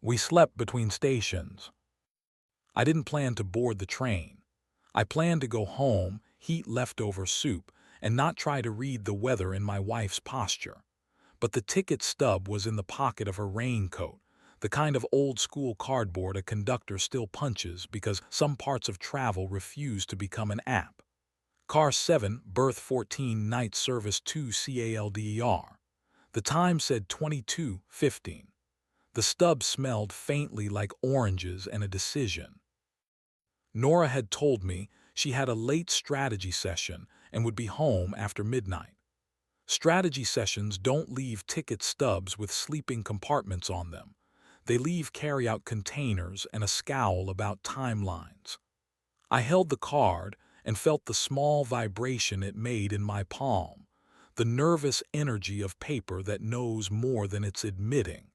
We slept between stations. I didn't plan to board the train. I planned to go home, eat leftover soup, and not try to read the weather in my wife's posture. But the ticket stub was in the pocket of her raincoat, the kind of old-school cardboard a conductor still punches because some parts of travel refuse to become an app. Car 7, berth 14, night service 2 CALDER. The time said 22:15. The stub smelled faintly like oranges and a decision. Nora had told me she had a late strategy session and would be home after midnight. Strategy sessions don't leave ticket stubs with sleeping compartments on them. They leave carry-out containers and a scowl about timelines. I held the card and felt the small vibration it made in my palm, the nervous energy of paper that knows more than it's admitting.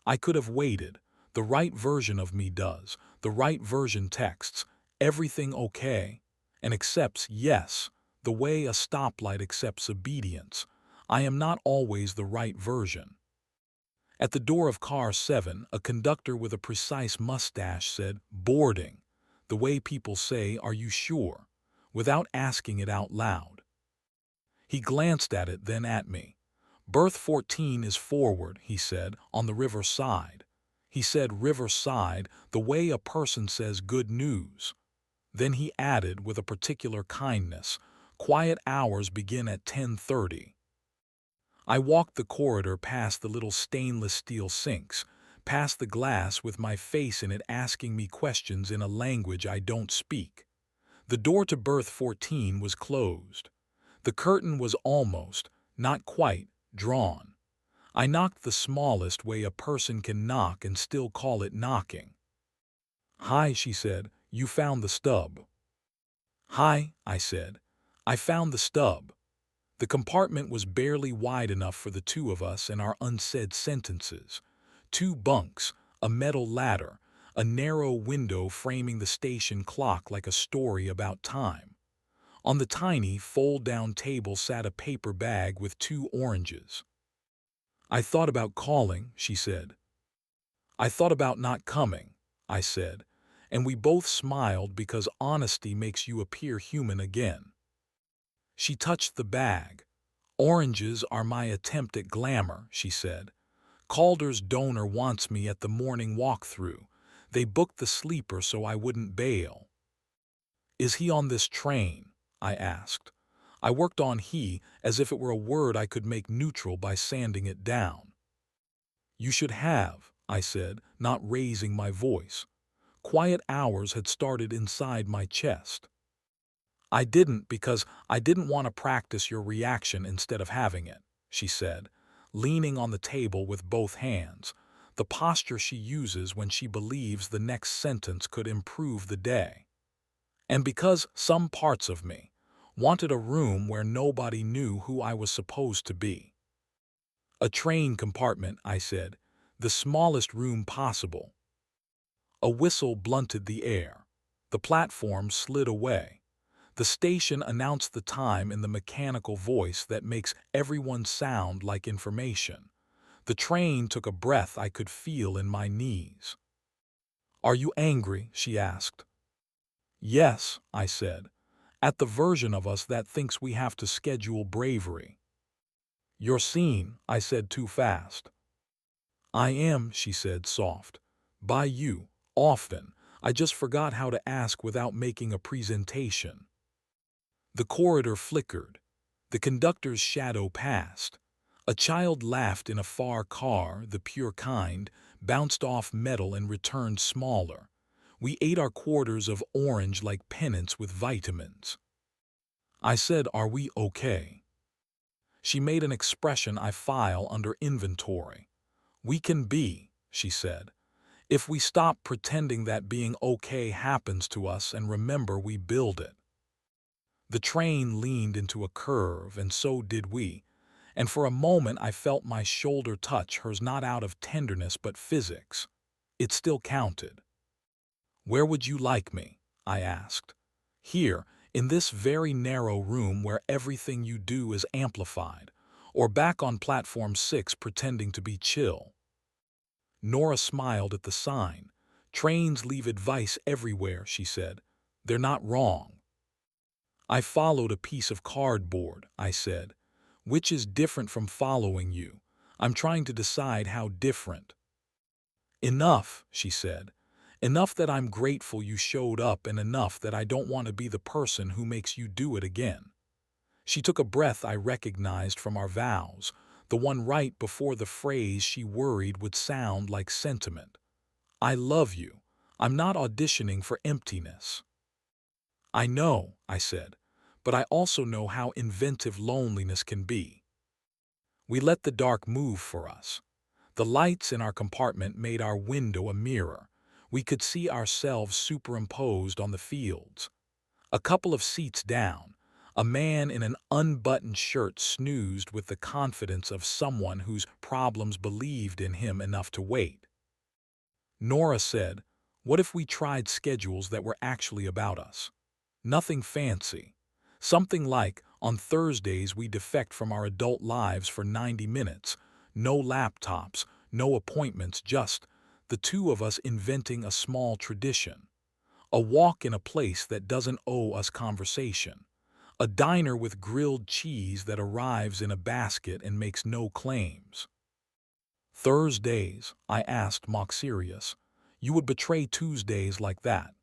I could have waited. The right version of me does. The right version texts, "Everything okay?" and accepts yes, the way a stoplight accepts obedience. I am not always the right version. At the door of car 7, a conductor with a precise mustache said, "Boarding," the way people say, "Are you sure?" without asking it out loud. He glanced at it, then at me. "Berth 14 is forward," he said, "on the river side." He said river side the way a person says good news. Then he added with a particular kindness, "Quiet hours begin at 10:30. I walked the corridor past the little stainless steel sinks, past the glass with my face in it asking me questions in a language I don't speak. The door to berth 14 was closed. The curtain was almost, not quite, drawn. I knocked the smallest way a person can knock and still call it knocking. "Hi," she said, "you found the stub." "Hi," I said. "I found the stub." The compartment was barely wide enough for the two of us and our unsaid sentences. 2 bunks, a metal ladder, a narrow window framing the station clock like a story about time. On the tiny, fold-down table sat a paper bag with 2 oranges. "I thought about calling," she said. "I thought about not coming," I said, and we both smiled because honesty makes you appear human again. She touched the bag. "Oranges are my attempt at glamour," she said. "Calder's donor wants me at the morning walkthrough. They booked the sleeper so I wouldn't bail." "Is he on this train?" I asked. I worked on he as if it were a word I could make neutral by sanding it down. "You should have," I said, not raising my voice. Quiet hours had started inside my chest. "I didn't because I didn't want to practice your reaction instead of having it," she said, leaning on the table with both hands, the posture she uses when she believes the next sentence could improve the day. "And because some parts of me wanted a room where nobody knew who I was supposed to be." "A train compartment," I said, "the smallest room possible." A whistle blunted the air. The platform slid away. The station announced the time in the mechanical voice that makes everyone sound like information. The train took a breath I could feel in my knees. "Are you angry?" she asked. "Yes," I said, "at the version of us that thinks we have to schedule bravery." "You're seen," I said too fast. "I am," she said, soft. "By you, often. I just forgot how to ask without making a presentation." The corridor flickered. The conductor's shadow passed. A child laughed in a far car, the pure kind, bounced off metal and returned smaller. We ate our quarters of orange like penance with vitamins. I said, "Are we okay?" She made an expression I file under inventory. "We can be," she said, "if we stop pretending that being okay happens to us and remember we build it." The train leaned into a curve, and so did we, and for a moment I felt my shoulder touch hers, not out of tenderness but physics. It still counted. "Where would you like me?" I asked. "Here, in this very narrow room where everything you do is amplified, or back on platform 6 pretending to be chill?" Nora smiled at the sign. Trains leave advice everywhere, she said. They're not wrong. I followed a piece of cardboard, I said. Which is different from following you? I'm trying to decide how different. Enough, she said. Enough that I'm grateful you showed up, and enough that I don't want to be the person who makes you do it again. She took a breath I recognized from our vows, the one right before the phrase she worried would sound like sentiment. I love you. I'm not auditioning for emptiness. I know, I said, but I also know how inventive loneliness can be. We let the dark move for us. The lights in our compartment made our window a mirror. We could see ourselves superimposed on the fields. A couple of seats down, a man in an unbuttoned shirt snoozed with the confidence of someone whose problems believed in him enough to wait. Nora said, "What if we tried schedules that were actually about us? Nothing fancy. Something like, on Thursdays we defect from our adult lives for 90 minutes. No laptops, no appointments, just the two of us inventing a small tradition. A walk in a place that doesn't owe us conversation. A diner with grilled cheese that arrives in a basket and makes no claims." Thursdays, I asked, mock serious. You would betray Tuesdays like that.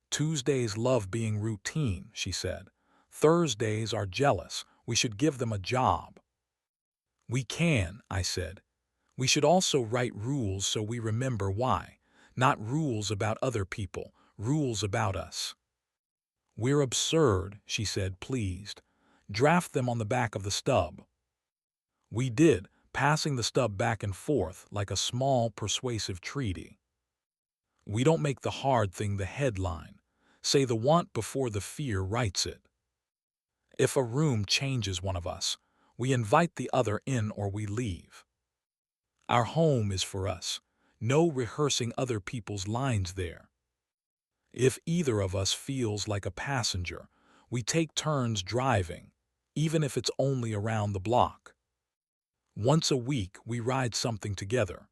Tuesdays love being routine, she said. Thursdays are jealous. We should give them a job. We can, I said. We should also write rules so we remember why. Not rules about other people, rules about us. We're absurd, she said, pleased. Draft them on the back of the stub. We did, passing the stub back and forth like a small, persuasive treaty. We don't make the hard thing the headline. Say the want before the fear writes it. If a room changes one of us, we invite the other in or we leave. Our home is for us. No rehearsing other people's lines there. If either of us feels like a passenger, we take turns driving, even if it's only around the block. Once a week, we ride something together.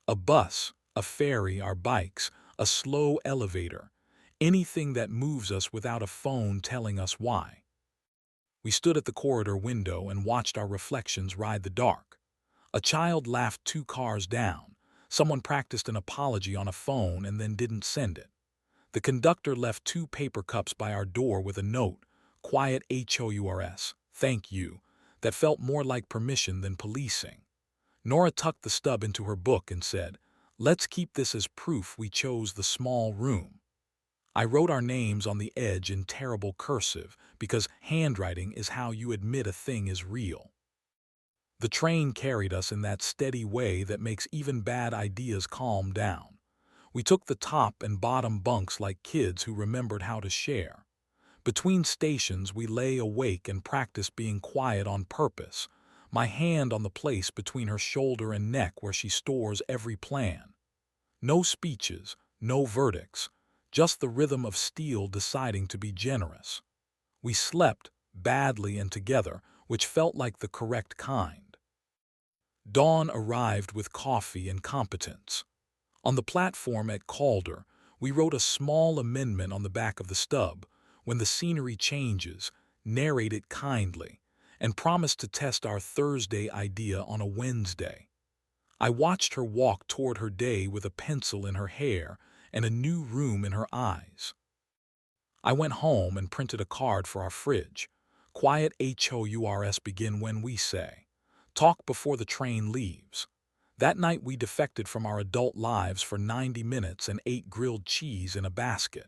A bus, a ferry, our bikes, a slow elevator, anything that moves us without a phone telling us why. We stood at the corridor window and watched our reflections ride the dark. A child laughed 2 cars down. Someone practiced an apology on a phone and then didn't send it. The conductor left 2 paper cups by our door with a note, quiet HOURS, thank you, that felt more like permission than policing. Nora tucked the stub into her book and said, let's keep this as proof we chose the small room. I wrote our names on the edge in terrible cursive because handwriting is how you admit a thing is real. The train carried us in that steady way that makes even bad ideas calm down. We took the top and bottom bunks like kids who remembered how to share. Between stations, we lay awake and practiced being quiet on purpose, my hand on the place between her shoulder and neck where she stores every plan. No speeches, no verdicts, just the rhythm of steel deciding to be generous. We slept, badly and together, which felt like the correct kind. Dawn arrived with coffee and competence. On the platform at Calder, we wrote a small amendment on the back of the stub. When the scenery changes, narrate it kindly, and promised to test our Thursday idea on a Wednesday. I watched her walk toward her day with a pencil in her hair and a new room in her eyes. I went home and printed a card for our fridge. Quiet HOURS begin when we say. Talk before the train leaves. That night we defected from our adult lives for 90 minutes and ate grilled cheese in a basket.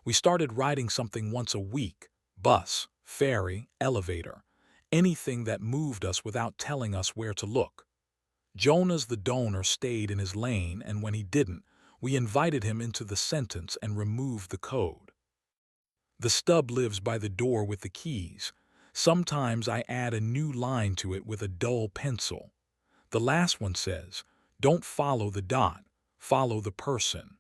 We started riding something once a week, bus, ferry, elevator, anything that moved us without telling us where to look. Jonas the donor stayed in his lane, and when he didn't, we invited him into the sentence and removed the code. The stub lives by the door with the keys. Sometimes I add a new line to it with a dull pencil. The last one says, don't follow the dot, follow the person.